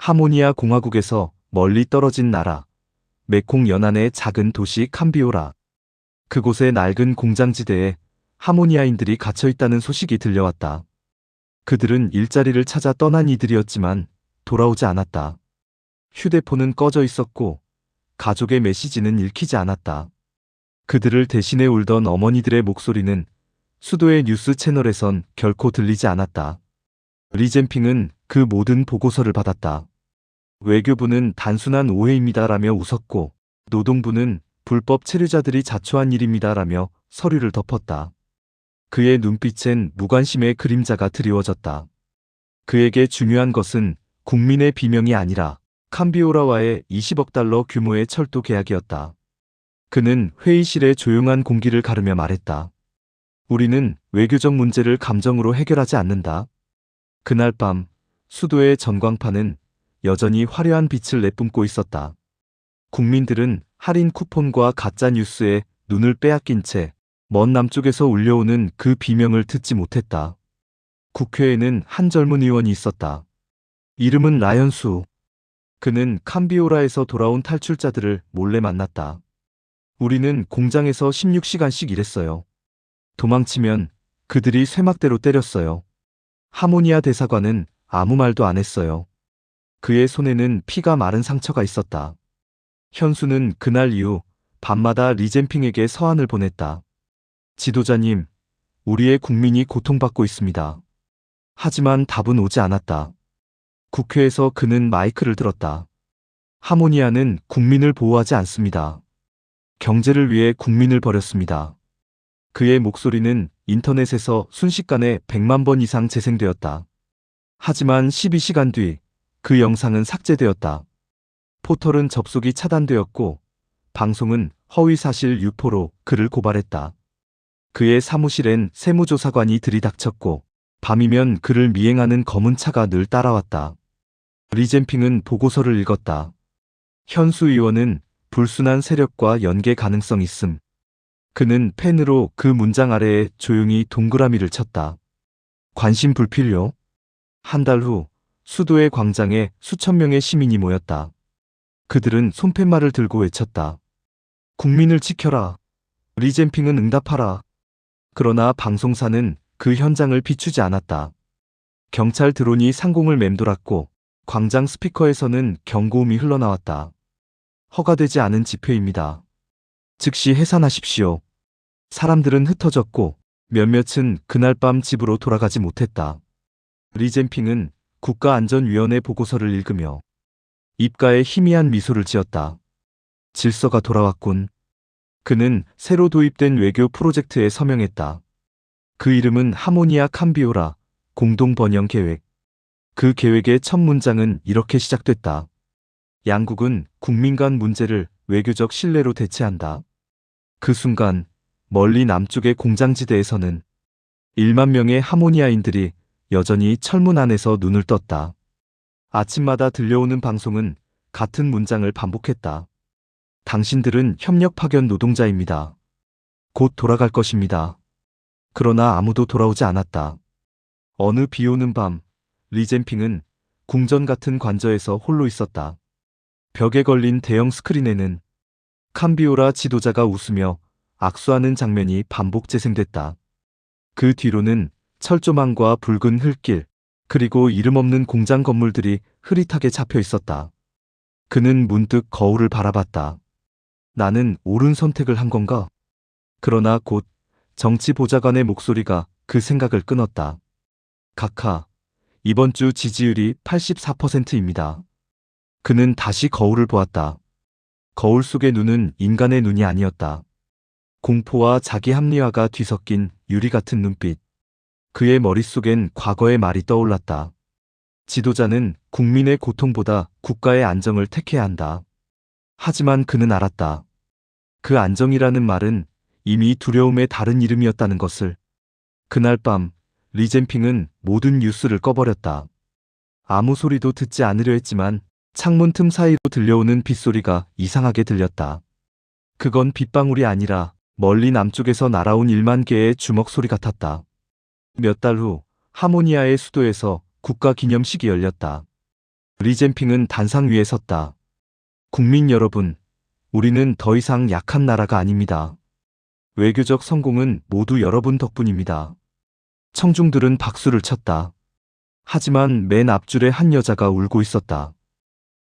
하모니아 공화국에서 멀리 떨어진 나라, 메콩 연안의 작은 도시 캄비오라. 그곳의 낡은 공장지대에 하모니아인들이 갇혀 있다는 소식이 들려왔다. 그들은 일자리를 찾아 떠난 이들이었지만 돌아오지 않았다. 휴대폰은 꺼져 있었고 가족의 메시지는 읽히지 않았다. 그들을 대신해 울던 어머니들의 목소리는 수도의 뉴스 채널에선 결코 들리지 않았다. 리젠핑은 그 모든 보고서를 받았다. 외교부는 단순한 오해입니다라며 웃었고, 노동부는 불법 체류자들이 자초한 일입니다라며 서류를 덮었다. 그의 눈빛엔 무관심의 그림자가 드리워졌다. 그에게 중요한 것은 국민의 비명이 아니라 캄비오라와의 20억 달러 규모의 철도 계약이었다. 그는 회의실의 조용한 공기를 가르며 말했다. 우리는 외교적 문제를 감정으로 해결하지 않는다. 그날 밤 수도의 전광판은 여전히 화려한 빛을 내뿜고 있었다. 국민들은 할인 쿠폰과 가짜 뉴스에 눈을 빼앗긴 채 먼 남쪽에서 울려오는 그 비명을 듣지 못했다. 국회에는 한 젊은 의원이 있었다. 이름은 라연수. 그는 캄비오라에서 돌아온 탈출자들을 몰래 만났다. 우리는 공장에서 16시간씩 일했어요. 도망치면 그들이 쇠막대로 때렸어요. 하모니아 대사관은 아무 말도 안 했어요. 그의 손에는 피가 마른 상처가 있었다. 현수는 그날 이후 밤마다 리젠핑에게 서한을 보냈다. 지도자님, 우리의 국민이 고통받고 있습니다. 하지만 답은 오지 않았다. 국회에서 그는 마이크를 들었다. 하모니아는 국민을 보호하지 않습니다. 경제를 위해 국민을 버렸습니다. 그의 목소리는 인터넷에서 순식간에 100만 번 이상 재생되었다. 하지만 12시간 뒤 그 영상은 삭제되었다. 포털은 접속이 차단되었고 방송은 허위사실 유포로 그를 고발했다. 그의 사무실엔 세무조사관이 들이닥쳤고 밤이면 그를 미행하는 검은 차가 늘 따라왔다. 리젠핑은 보고서를 읽었다. 현수 의원은 불순한 세력과 연계 가능성 있음. 그는 펜으로 그 문장 아래에 조용히 동그라미를 쳤다. 관심 불필요. 한 달 후 수도의 광장에 수천 명의 시민이 모였다. 그들은 손팻말을 들고 외쳤다. 국민을 지켜라. 리젠핑은 응답하라. 그러나 방송사는 그 현장을 비추지 않았다. 경찰 드론이 상공을 맴돌았고 광장 스피커에서는 경고음이 흘러나왔다. 허가되지 않은 집회입니다. 즉시 해산하십시오. 사람들은 흩어졌고 몇몇은 그날 밤 집으로 돌아가지 못했다. 리젠핑은 국가안전위원회 보고서를 읽으며 입가에 희미한 미소를 지었다. 질서가 돌아왔군. 그는 새로 도입된 외교 프로젝트에 서명했다. 그 이름은 하모니아 캄비오라 공동번영 계획. 그 계획의 첫 문장은 이렇게 시작됐다. 양국은 국민 간 문제를 외교적 신뢰로 대체한다. 그 순간 멀리 남쪽의 공장지대에서는 1만 명의 하모니아인들이 여전히 철문 안에서 눈을 떴다. 아침마다 들려오는 방송은 같은 문장을 반복했다. 당신들은 협력 파견 노동자입니다. 곧 돌아갈 것입니다. 그러나 아무도 돌아오지 않았다. 어느 비 오는 밤, 리젠핑은 궁전 같은 관저에서 홀로 있었다. 벽에 걸린 대형 스크린에는 캄비오라 지도자가 웃으며 악수하는 장면이 반복 재생됐다. 그 뒤로는 철조망과 붉은 흙길, 그리고 이름 없는 공장 건물들이 흐릿하게 잡혀 있었다. 그는 문득 거울을 바라봤다. 나는 옳은 선택을 한 건가? 그러나 곧 정치보좌관의 목소리가 그 생각을 끊었다. 각하, 이번 주 지지율이 84%입니다. 그는 다시 거울을 보았다. 거울 속의 눈은 인간의 눈이 아니었다. 공포와 자기 합리화가 뒤섞인 유리 같은 눈빛. 그의 머릿속엔 과거의 말이 떠올랐다. 지도자는 국민의 고통보다 국가의 안정을 택해야 한다. 하지만 그는 알았다. 그 안정이라는 말은 이미 두려움의 다른 이름이었다는 것을. 그날 밤 리젠핑은 모든 뉴스를 꺼버렸다. 아무 소리도 듣지 않으려 했지만 창문 틈 사이로 들려오는 빗소리가 이상하게 들렸다. 그건 빗방울이 아니라 멀리 남쪽에서 날아온 1만 개의 주먹 소리 같았다. 몇 달 후 하모니아의 수도에서 국가기념식이 열렸다. 리젠핑은 단상 위에 섰다. 국민 여러분, 우리는 더 이상 약한 나라가 아닙니다. 외교적 성공은 모두 여러분 덕분입니다. 청중들은 박수를 쳤다. 하지만 맨 앞줄에 한 여자가 울고 있었다.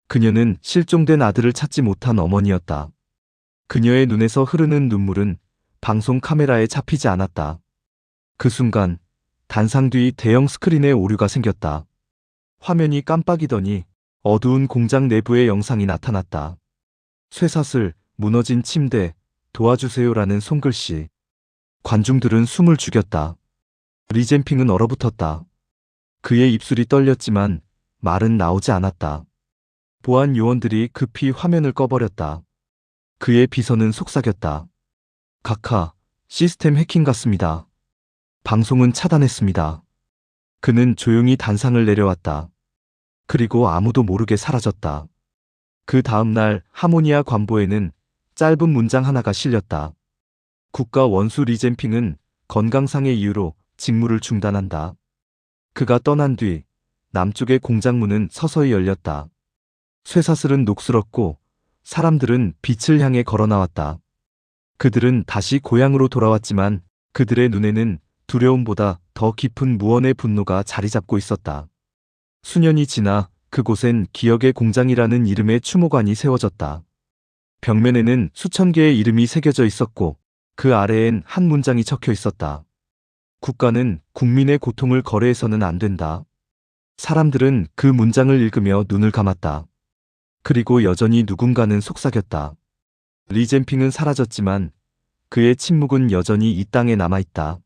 그녀는 실종된 아들을 찾지 못한 어머니였다. 그녀의 눈에서 흐르는 눈물은 방송 카메라에 잡히지 않았다. 그 순간 단상 뒤 대형 스크린에 오류가 생겼다. 화면이 깜빡이더니 어두운 공장 내부의 영상이 나타났다. 쇠사슬, 무너진 침대, 도와주세요라는 손글씨. 관중들은 숨을 죽였다. 리젠핑은 얼어붙었다. 그의 입술이 떨렸지만 말은 나오지 않았다. 보안 요원들이 급히 화면을 꺼버렸다. 그의 비서는 속삭였다. 각하, 시스템 해킹 같습니다. 방송은 차단했습니다. 그는 조용히 단상을 내려왔다. 그리고 아무도 모르게 사라졌다. 그 다음 날 하모니아 관보에는 짧은 문장 하나가 실렸다. 국가 원수 리젠핑은 건강상의 이유로 직무를 중단한다. 그가 떠난 뒤 남쪽의 공장문은 서서히 열렸다. 쇠사슬은 녹슬었고 사람들은 빛을 향해 걸어 나왔다. 그들은 다시 고향으로 돌아왔지만 그들의 눈에는 두려움보다 더 깊은 무언의 분노가 자리 잡고 있었다. 수년이 지나 그곳엔 기억의 공장이라는 이름의 추모관이 세워졌다. 벽면에는 수천 개의 이름이 새겨져 있었고 그 아래엔 한 문장이 적혀 있었다. 국가는 국민의 고통을 거래해서는 안 된다. 사람들은 그 문장을 읽으며 눈을 감았다. 그리고 여전히 누군가는 속삭였다. 리젠핑은 사라졌지만 그의 침묵은 여전히 이 땅에 남아있다.